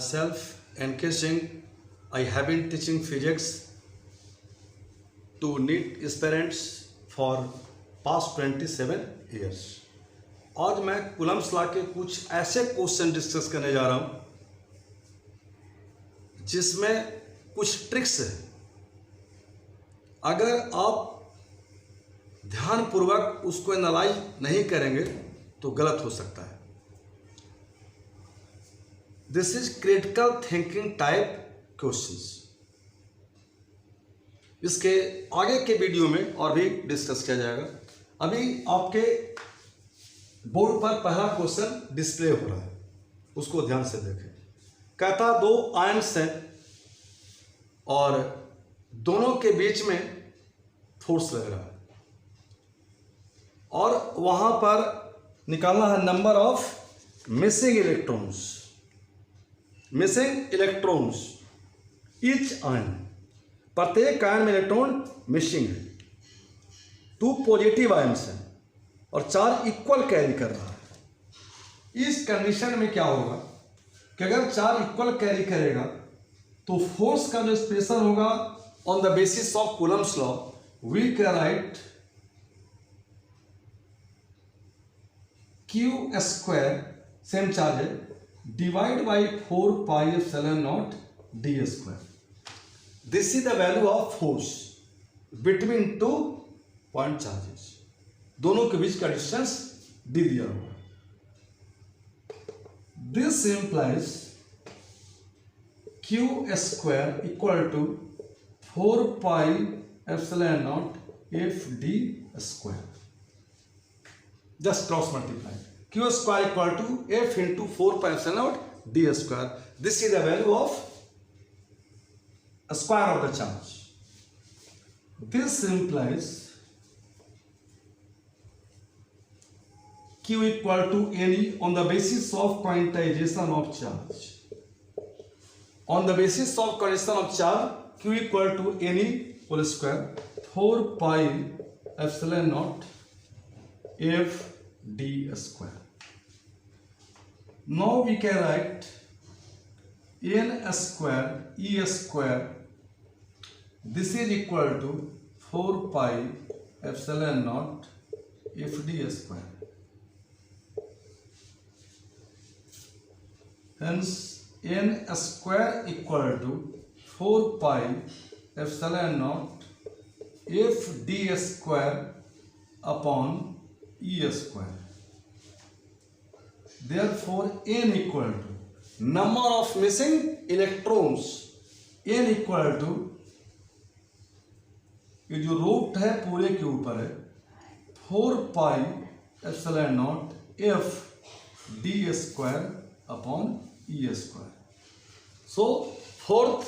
myself engaging. I have been teaching physics to NEET aspirants for past 27 years. आज मैं Coulomb's law के कुछ ऐसे क्वेश्चन डिस्कस करने जा रहा हूं जिसमें कुछ ट्रिक्स है। अगर आप ध्यानपूर्वक उसको एनालाइज नहीं करेंगे तो गलत हो सकता है। This is critical thinking type questions. इसके आगे के वीडियो में और भी डिस्कस किया जाएगा। अभी आपके बोर्ड पर पहला क्वेश्चन डिस्प्ले हो रहा है, उसको ध्यान से देखें। कहता दो आयन्स हैं और दोनों के बीच में फोर्स लग रहा है और वहां पर निकालना है number of missing electrons. Missing electrons each ion, प्रत्येक आयन में इलेक्ट्रॉन मिसिंग है। 2 पॉजिटिव आयन्स हैं और 4 इक्वल कैरी कर रहा है। इस कंडीशन में क्या होगा कि अगर 4 इक्वल कैरी करेगा तो फोर्स का जो एक्सप्रेशन होगा on the basis of Coulomb's law we can write q square, same charge है, divide by 4 pi epsilon naught d square. This is the value of force between 2 point charges. दोनों के बीच का distance d दिया हुआ। This implies q square equal to 4 pi epsilon naught f d square. Just cross multiply, q square equal to f into 4 pi epsilon naught d square. This is the value of square of the charge. This implies Q equal to NE on the basis of quantization of charge. On the basis of quantization of charge, Q equal to NE whole square 4 pi epsilon naught F D square. Now we can write N square E square. This is equal to 4 pi epsilon naught F D square. Hence N square equal to 4 pi epsilon naught F D square upon E square. Therefore N equal to number of missing electrons, N equal to, ये जो root है पूरे के ऊपर है 4 pi epsilon naught f d square upon E square. So fourth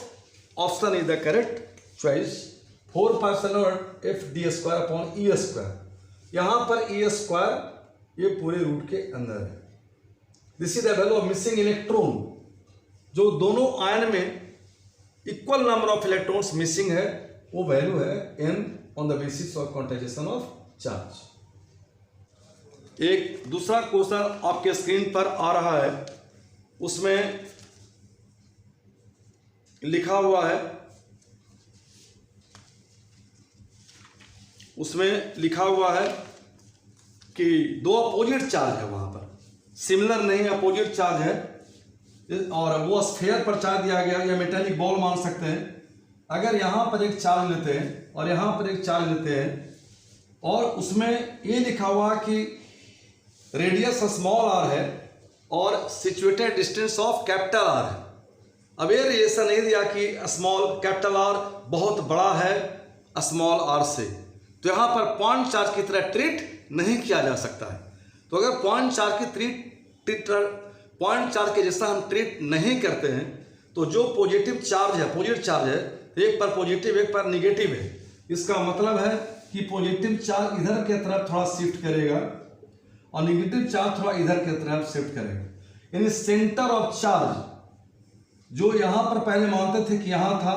option is the correct choice. 4 pi epsilon naught f d square upon E square. यहां पर E square ये पूरे रूट के अंदर है। This is the value of missing electron. जो दोनों ion में equal number of electrons missing है वो वैल्यू है n on the basis of quantization of charge. एक दूसरा क्वेश्चन आपके स्क्रीन पर आ रहा है, उसमें लिखा हुआ है, कि 2 अपोजिट चार्ज है, वहां पर सिमिलर नहीं अपोजिट चार्ज है और वो स्फीयर पर चार्ज दिया गया या मेटेलिक बॉल मान सकते हैं। अगर यहां पर एक चार्ज लेते हैं और यहां पर एक चार्ज लेते हैं और उसमें ये लिखा हुआ कि रेडियस स्मॉल आर है और situated distance of capital R है। अब ये रिलेशन नहीं दिया कि स्मॉल कैपिटल आर बहुत बड़ा है स्मॉल आर से, तो यहां पर पॉइंट चार्ज की तरह ट्रीट नहीं किया जा सकता है। तो अगर पॉइंट चार्ज के जैसा हम ट्रीट नहीं करते हैं तो जो पॉजिटिव चार्ज है, अपोजिट चार्ज है, एक पर पॉजिटिव एक पर निगेटिव है। इसका मतलब है कि पॉजिटिव चार्ज इधर के तरफ थोड़ा शिफ्ट करेगा और निगेटिव चार्ज थोड़ा इधर के तरफ शिफ्ट करेगा। यानी सेंटर ऑफ चार्ज जो यहां पर पहले मानते थे कि यहां था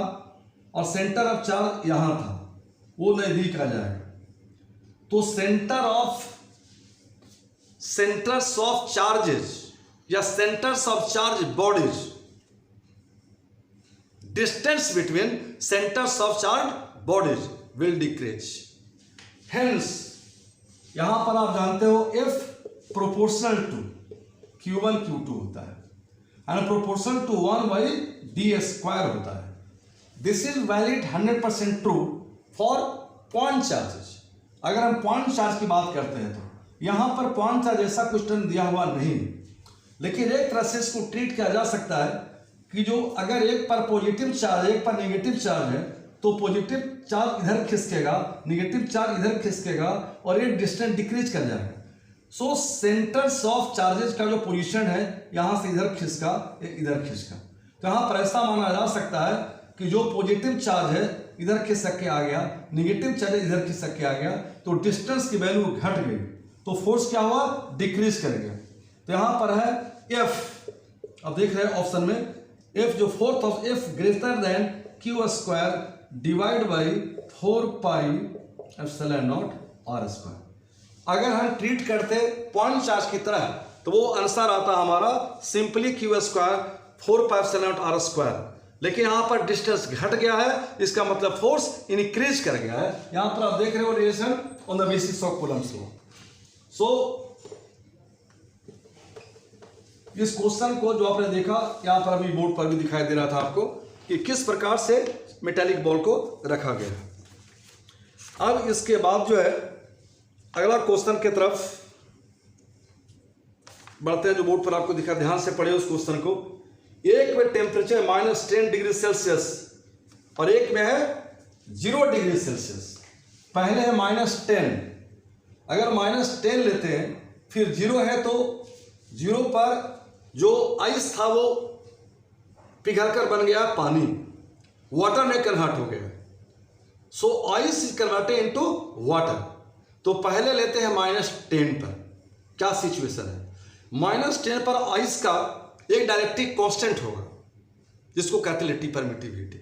और सेंटर ऑफ चार्ज यहां था, वो नजदीक आ जाएगा। तो सेंटर्स ऑफ चार्जेस या centres of charge bodies distance between centers of charged bodies will decrease. Hence, यहां पर आप जानते हो F proportional to Q1 Q2 होता है and proportional to 1 by d square होता है. This is valid 100% true for point charges. अगर हम point charge की बात करते हैं तो यहां पर point charge ऐसा कुछ टर्म दिया हुआ नहीं, लेकिन एक तरह से इसको ट्रीट किया जा सकता है कि जो अगर एक पर पॉजिटिव चार्ज एक पर नेगेटिव चार्ज है तो पॉजिटिव चार्ज इधर खिसकेगा, नेगेटिव चार्ज इधर खिसकेगा और ये डिस्टेंस डिक्रीज कर जाएगा. सो सेंटर्स ऑफ चार्जेस का जो पोजीशन है यहां से इधर खिसका इधर खिसका, तो यहां पर ऐसा माना जा सकता है कि जो पॉजिटिव चार्ज है इधर खिसक के आ गया, नेगेटिव चार्ज इधर खिसक के आ गया, तो डिस्टेंस की वैल्यू घट गई, तो फोर्स क्या हुआ, डिक्रीज कर गया. तो यहां पर है F, अब देख रहे हैं ऑप्शन में F जो fourth of F greater than Q square divide by 4 pi epsilon not R square. अगर हम ट्रीट करते पॉइंट चार्ज की तरह तो वो आंसर आता हमारा simply Q square 4 pi epsilon not R square, लेकिन यहां पर डिस्टेंस घट गया है, इसका मतलब फोर्स इंक्रीज कर गया है. यहां पर आप देख रहे हो relation on the basis of Coulomb's law. So इस क्वेश्चन को जो आपने देखा यहां पर अभी बोर्ड पर भी दिखाई दे रहा था आपको कि किस प्रकार से मेटालिक बॉल को रखा गया है. अब इसके बाद जो है अगला क्वेश्चन की तरफ बढ़ते हैं, जो बोर्ड पर आपको दिखा, ध्यान से पढ़े उस क्वेश्चन को. एक में टेम्परेचर -10 डिग्री सेल्सियस और एक में है 0 डिग्री सेल्सियस. पहले है -10, अगर -10 लेते हैं फिर 0 है तो 0 पर जो आइस था वो पिघलकर बन गया पानी, वाटर में कन्वर्ट हो गया. So ice is converted into water. तो पहले लेते हैं -10 पर, क्या सिचुएशन है. -10 पर आइस का एक डायरेक्टिव कांस्टेंट होगा जिसको कहते हैं लिट्टी परमिटिविटी.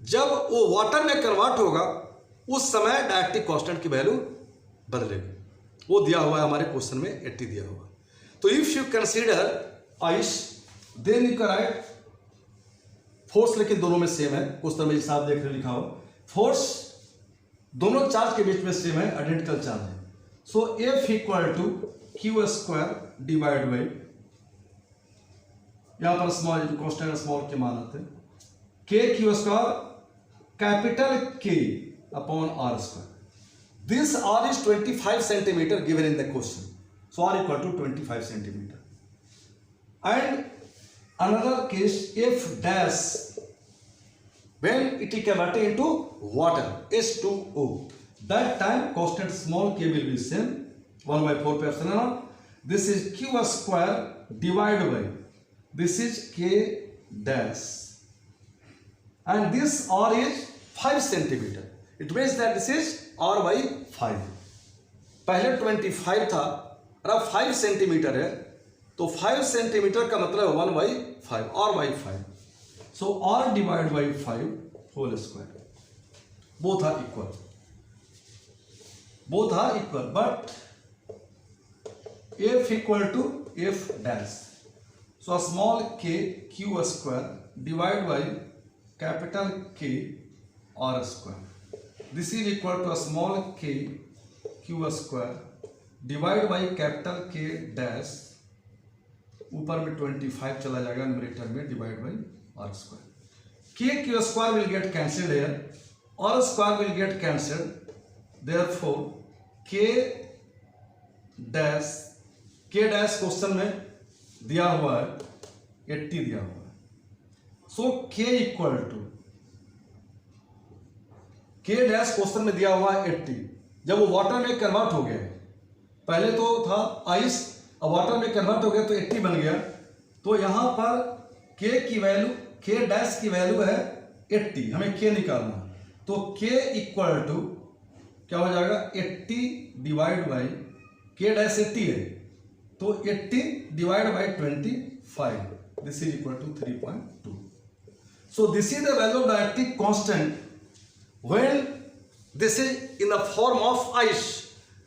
जब वो वाटर में कन्वर्ट होगा उस समय डायरेक्टिव कांस्टेंट की वैल्यू बदलेगी. वो दिया हुआ है हमारे क्वेश्चन में 80 दिया हुआ. तो if you consider ice then you can write force, लेकिन दोनों में सेम है, क्वेश्चन में हिसाब देख रहे लिखा हो, फोर्स दोनों चार्ज के बीच में सेम है, आइडेंटिकल चार्ज है. So F equal to Q square divide by, यहां पर स्मॉल कांस्टेंट स्मॉल के मान आते हैं, K Q square capital K upon R square. This R is 25 centimeter given in the question. So R equal to 25 centimeter. And another case, F dash when it is converted into water H2O, that time constant small k will be same 1 by 4 pi epsilon naught. This is Q square divided by this is K dash, and this R is 5 centimeter. It means that this is R by 5. पहले 25 था और अब 5 centimetre है, तो 5 centimetre का मतलब 1 by 5, R by 5. So R divided by 5 whole square. Both are equal. Both are equal, but F equal to F dash. So a small k Q square divided by capital K R square. This is equal to a small k Q square divided by capital K dash, ऊपर में 25 चला जाएगा numerator में, divide by R square. K Q square will get cancelled here, R square will get cancelled, therefore K dash question में दिया हुआ है 80 दिया हुआ है. So K equal to K dash question में दिया हुआ है 80. जब वो वाटर में कन्वर्ट हो गया, पहले तो था आइस, अब वाटर में कन्वर्ट हो गया तो 80 बन गया. तो यहां पर K की वैल्यू, K डैश की वैल्यू है 80, हमें K निकालना. तो K इक्वल टू क्या हो जाएगा 80 डिवाइड बाई K डैश 80 है, तो 80 divide by 25, this is equal to 3.2. So this is the value of directive constant when this is in the form of ice.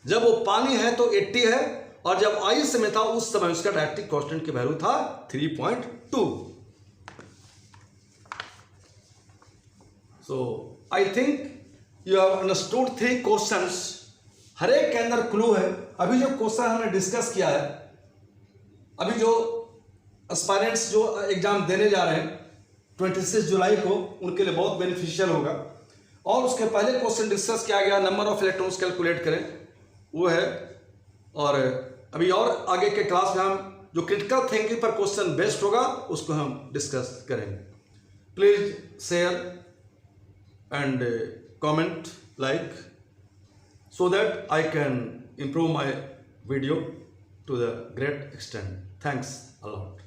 जब वो पानी है तो 80 है, और जब आइस में था उस समय उसका डायरेक्टिव कांस्टेंट की वैल्यू था 3.2. So I think you have understood 3 questions, हर एक के अंदर क्लू है। अभी जो क्वेश्चन हमने डिस्कस किया है, अभी जो एस्पायरेंट्स जो एग्जाम देने जा रहे हैं 26 जुलाई को, उनके लिए बहुत बेनिफिशियल होगा। और उसके पहले क्वेश्चन डिस्कस किया गया, नंबर ऑफ इलेक्ट्रॉन्स कैलकुलेट करें, वो है। और अभी और आगे के क्लास में हम जो क्रिटिकल थिंकिंग पर क्वेश्चन बेस्ड होगा उसको हम डिस्कस करेंगे। Please share and comment like so that I can improve my video to the great extent. Thanks a lot.